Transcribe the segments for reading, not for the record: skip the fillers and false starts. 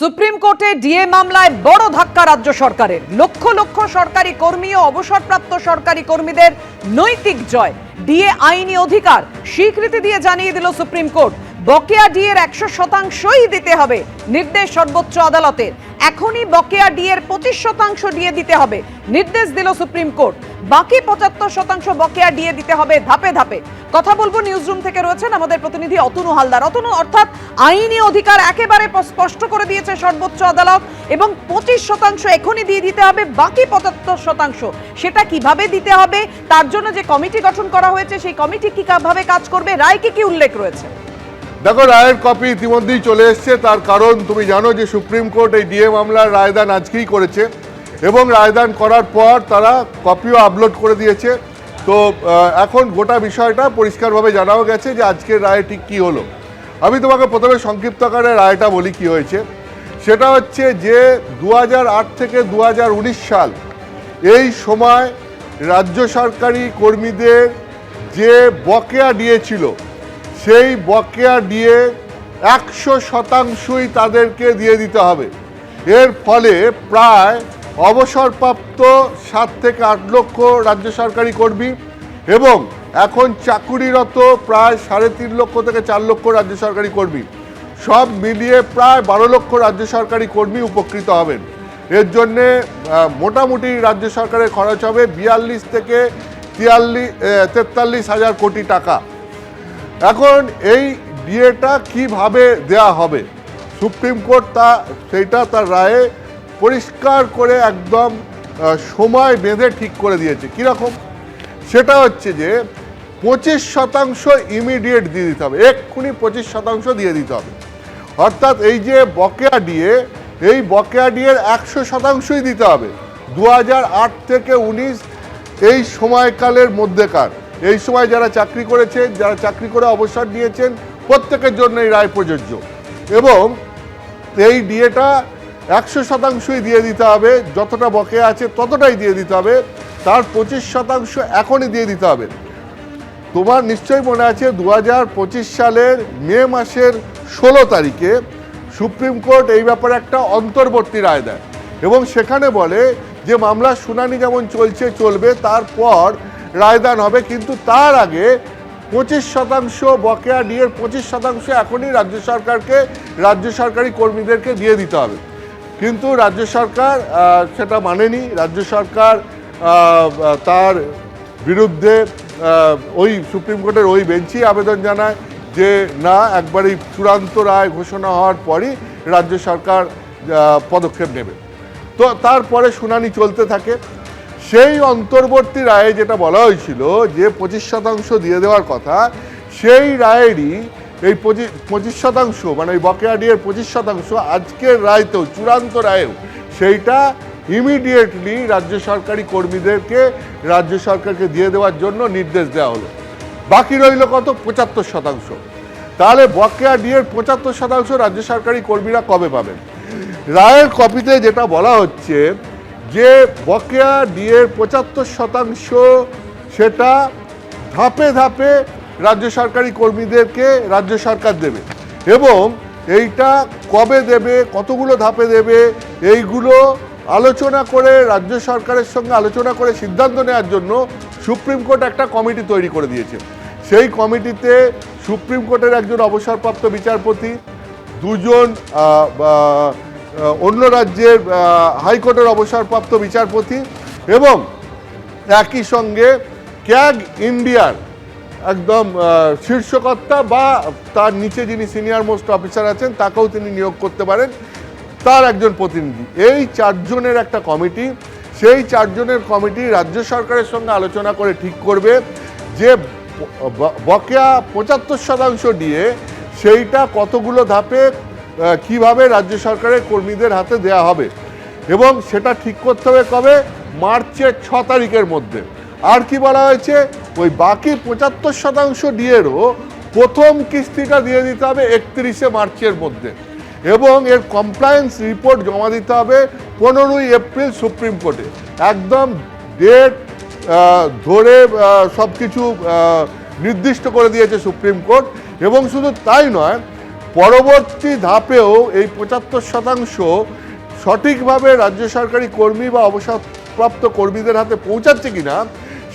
Supreme কোর্টে DA মামলায় বড় ধাক্কা রাজ্য সরকারের। লক্ষ লক্ষ সরকারি কর্মী ও অবসরপ্রাপ্ত সরকারি কর্মীদের নৈতিক জয়। ডিএ আইনি অধিকার স্বীকৃতি দিয়ে জানিয়ে দিল সুপ্রিম কোর্ট, বকেয়া ডিএর 100%ই দিতে হবে। নির্দেশ সর্বোচ্চ আদালতের, এখনই বকেয়া ডিএর 25% ডিএ দিতে হবে নির্দেশ দিল সুপ্রিম কোর্ট। বাকি 75% বকেয়া ডিএ দিতে হবে ধাপে ধাপে। কথা বলবো নিউজরুম থেকে রয়েছেন আমাদের প্রতিনিধি অতনু হালদার। অতনু, অর্থাৎ আইনি অধিকার একেবারে স্পষ্ট করে দিয়েছে সর্বোচ্চ আদালত এবং 25% এখনই দিয়ে দিতে হবে, বাকি 75% সেটা কিভাবে দিতে হবে, তার জন্য যে কমিটি গঠন করা হয়েছে সেই কমিটি কিভাবে কাজ করবে, রায় কি উল্লেখ রয়েছে? দেখো, রায়ের কপি ইতিমধ্যেই চলে এসছে। তার কারণ তুমি জানো যে সুপ্রিম কোর্ট এই ডিএ মামলার রায়দান আজকেই করেছে এবং রায়দান করার পর তারা কপিও আপলোড করে দিয়েছে। তো এখন গোটা বিষয়টা পরিষ্কারভাবে জানাও গেছে যে আজকের রায় ঠিক কী হলো। আমি তোমাকে প্রথমে সংক্ষিপ্ত আকারে রায়টা বলি কি হয়েছে। সেটা হচ্ছে যে 2008 থেকে 2019 সাল এই সময় রাজ্য সরকারি কর্মীদের যে বকেয়া ডিএ ছিল সেই বকেয়া ডিএ 100%ই তাদেরকে দিয়ে দিতে হবে। এর ফলে প্রায় অবসরপ্রাপ্ত 7 থেকে 8 লক্ষ রাজ্য সরকারি কর্মী এবং এখন চাকুরিরত প্রায় 3.5 লক্ষ থেকে 4 লক্ষ রাজ্য সরকারি কর্মী, সব মিলিয়ে প্রায় 12 লক্ষ রাজ্য সরকারি কর্মী উপকৃত হবেন। এর জন্যে মোটামুটি রাজ্য সরকারের খরচ হবে 42 থেকে 43 হাজার কোটি টাকা। এখন এই ডিএটা কিভাবে দেয়া হবে, সুপ্রিম কোর্ট সেইটা তার রায়ে পরিষ্কার করে একদম সময় বেঁধে ঠিক করে দিয়েছে। কীরকম? সেটা হচ্ছে যে 25% ইমিডিয়েট দিয়ে দিতে হবে, এক্ষুনি 25% দিয়ে দিতে হবে। অর্থাৎ এই যে বকেয়া ডিএ, এই বকেয়া ডিএর 100%ই দিতে হবে 2008 থেকে 19 এই সময়কালের মধ্যেকার। এই সময় যারা চাকরি করেছেন, যারা চাকরি করে অবসর নিয়েছেন, প্রত্যেকের জন্য এই রায় প্রযোজ্য এবং এই ডিএটা 100%ই দিয়ে দিতে হবে। যতটা বকেয়া আছে ততটাই দিয়ে দিতে হবে, তার 25% এখনই দিয়ে দিতে হবে। তোমার নিশ্চয়ই মনে আছে 2025 সালের মে মাসের 16 তারিখে সুপ্রিম কোর্ট এই ব্যাপারে একটা অন্তর্বর্তী রায় দেয় এবং সেখানে বলে যে মামলার শুনানি যেমন চলবে, তারপর রায়দান হবে, কিন্তু তার আগে 25% বকেয়া ডিএর 25% এখনই রাজ্য সরকারি কর্মীদেরকে দিয়ে দিতে হবে। কিন্তু রাজ্য সরকার সেটা মানেনি। রাজ্য সরকার তার বিরুদ্ধে ওই সুপ্রিম কোর্টের ওই বেঞ্চই আবেদন জানায় যে না, একবারই চূড়ান্ত রায় ঘোষণা হওয়ার পরই রাজ্য সরকার পদক্ষেপ নেবে। তো তারপরে শুনানি চলতে থাকে। সেই অন্তর্বর্তী রায়ে যেটা বলা হয়েছিল যে 25% দিয়ে দেওয়ার কথা, সেই রায়েরই এই 25% মানে ওই বকেয়া ডিএর 25% আজকের রায়তেও, চূড়ান্ত রায়েও সেইটা ইমিডিয়েটলি রাজ্য সরকারি কর্মীদেরকে রাজ্য সরকারকে দিয়ে দেওয়ার জন্য নির্দেশ দেওয়া হলো। বাকি রইল কত? 75%। তাহলে বকেয়া ডিএর 75% রাজ্য সরকারি কর্মীরা কবে পাবেন? রায়ের কপিতে যেটা বলা হচ্ছে যে বকেয়া ডিএর 75% সেটা ধাপে ধাপে রাজ্য সরকারি কর্মীদেরকে রাজ্য সরকার দেবে এবং এইটা কবে দেবে, কতগুলো ধাপে দেবে, এইগুলো আলোচনা করে রাজ্য সরকারের সঙ্গে আলোচনা করে সিদ্ধান্ত নেওয়ার জন্য সুপ্রিম কোর্ট একটা কমিটি তৈরি করে দিয়েছে। সেই কমিটিতে সুপ্রিম কোর্টের একজন অবসরপ্রাপ্ত বিচারপতি, দুজন অন্য রাজ্যের হাইকোর্টের অবসরপ্রাপ্ত বিচারপতি এবং একই সঙ্গে ক্যাগ ইন্ডিয়ার একদম শীর্ষকর্তা বা তার নিচে যিনি সিনিয়র মোস্ট অফিসার আছেন তাকেও তিনি নিয়োগ করতে পারেন, তার একজন প্রতিনিধি। এই 4 জনের একটা কমিটি, সেই 4 জনের কমিটি রাজ্য সরকারের সঙ্গে আলোচনা করে ঠিক করবে যে বকেয়া 75% দিয়ে সেইটা কতগুলো ধাপে কিভাবে রাজ্য সরকারের কর্মীদের হাতে দেয়া হবে এবং সেটা ঠিক করতে হবে কবে? মার্চের 6 তারিখের মধ্যে। আর কি বলা হয়েছে? ওই বাকি 75% ডিএরও প্রথম কিস্তিটা দিয়ে দিতে হবে 31 মার্চের মধ্যে এবং এর কমপ্লায়েন্স রিপোর্ট জমা দিতে হবে 15 এপ্রিল সুপ্রিম কোর্টে। একদম ডেট ধরে সব কিছু নির্দিষ্ট করে দিয়েছে সুপ্রিম কোর্ট। এবং শুধু তাই নয়, পরবর্তী ধাপেও এই 75% সঠিকভাবে রাজ্য সরকারি কর্মী বা অবসরপ্রাপ্ত কর্মীদের হাতে পৌঁছাচ্ছে কিনা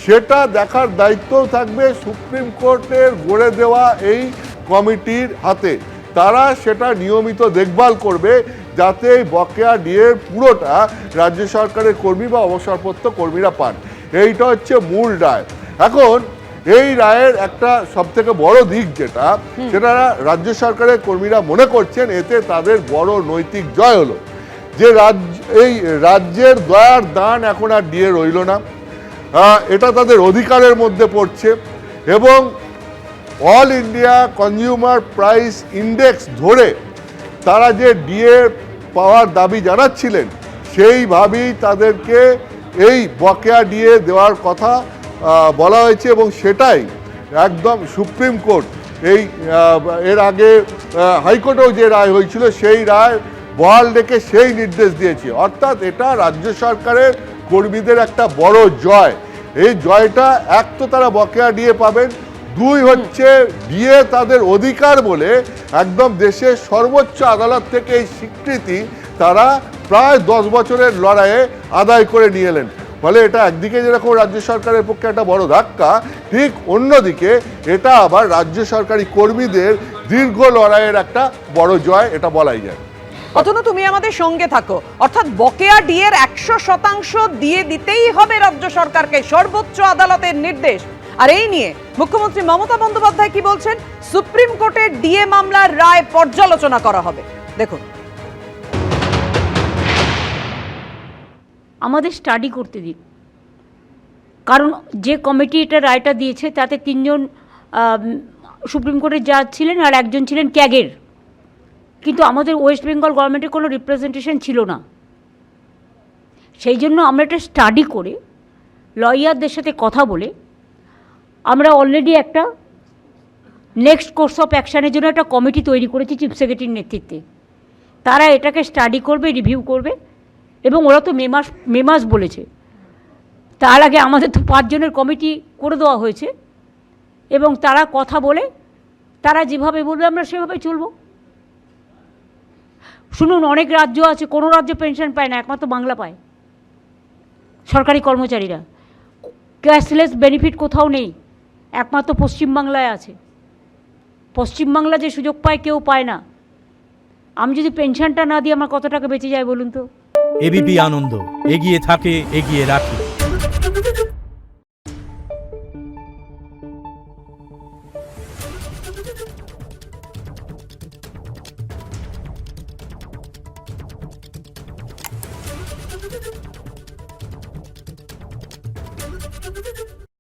সেটা দেখার দায়িত্বও থাকবে সুপ্রিম কোর্টের গড়ে দেওয়া এই কমিটির হাতে। তারা সেটা নিয়মিত দেখভাল করবে যাতে এই বকেয়া ডিএর পুরোটা রাজ্য সরকারের কর্মী বা অবসরপ্রাপ্ত কর্মীরা পান। এইটা হচ্ছে মূল রায়। এখন এই রায়ের একটা সবথেকে বড় দিক সেটা রাজ্য সরকারের কর্মীরা মনে করছেন এতে তাদের বড় নৈতিক জয় হলো, যে এই রাজ্যের দয়ার দান এখন আর ডিএ রইল না, এটা তাদের অধিকারের মধ্যে পড়ছে এবং all India consumer price index ধরে তারা যে ডিএ পাওয়ার দাবি জানাচ্ছিলেন সেইভাবেই তাদেরকে এই বকেয়া ডিএ দেওয়ার কথা বলা হয়েছে এবং সেটাই একদম সুপ্রিম কোর্ট এর আগে হাইকোর্টেও যে রায় হয়েছিল সেই রায় বহাল রেখে সেই নির্দেশ দিয়েছে। অর্থাৎ এটা রাজ্য সরকারের কর্মীদের একটা বড় জয়। এই জয়টা এক তো তারা বকেয়া ডিএ পাবেন, দুই হচ্ছে ডিএ তাদের অধিকার বলে একদম দেশের সর্বোচ্চ আদালত থেকে এই স্বীকৃতি তারা প্রায় 10 বছরের লড়াইয়ে আদায় করে নিয়ে এলেন। ফলে এটা একদিকে যেরকম রাজ্য সরকারের পক্ষে একটা বড় ধাক্কা, ঠিক অন্যদিকে এটা আবার রাজ্য সরকারি কর্মীদের দীর্ঘ লড়াইয়ের একটা বড় জয়, এটা বলাই যায়। অতনু, তুমি আমাদের সঙ্গে থাকো। অর্থাৎ বকেয়া ডিএর 100% দিয়ে দিতেই হবে রাজ্য সরকারকে, সর্বোচ্চ আদালতের নির্দেশ। আর এই নিয়ে মুখ্যমন্ত্রী মমতা বন্দ্যোপাধ্যায় কি বলছেন? সুপ্রিম কোর্টের ডিএ মামলার রায় পর্যালোচনা করা হবে, দেখুন। আমাদের স্টাডি করতে দিন, কারণ যে কমিটি এটা রায়টা দিয়েছে তাতে 3 জন সুপ্রিম কোর্টের জাজ ছিলেন আর 1 জন ছিলেন ক্যাগের, কিন্তু আমাদের ওয়েস্ট বেঙ্গল গভর্নমেন্টের কোনো রিপ্রেজেন্টেশন ছিল না। সেই জন্য আমরা এটা স্টাডি করে লয়ারদের সাথে কথা বলে আমরা অলরেডি একটা নেক্সট কোর্স অফ অ্যাকশানের জন্য একটা কমিটি তৈরি করেছি চিফ সেক্রেটারির নেতৃত্বে। তারা এটাকে স্টাডি করবে, রিভিউ করবে এবং ওরা তো মে মাস বলেছে। তার আগে আমাদের তো 5 জনের কমিটি করে দেওয়া হয়েছে এবং তারা কথা বলে তারা যেভাবে বলবে আমরা সেভাবে চলব। শুনুন, অনেক রাজ্য আছে, কোনো রাজ্য পেনশন পায় না, একমাত্র বাংলা পায়। সরকারি কর্মচারীরা ক্যাশলেস বেনিফিট কোথাও নেই, একমাত্র পশ্চিমবাংলায় আছে। পশ্চিমবাংলা যে সুযোগ পায় কেউ পায় না। আমি যদি পেনশনটা না দিই আমার কত টাকা বেঁচে যায় বলুন তো? এবিপি আনন্দ, এগিয়ে থাকে, এগিয়ে রাখে।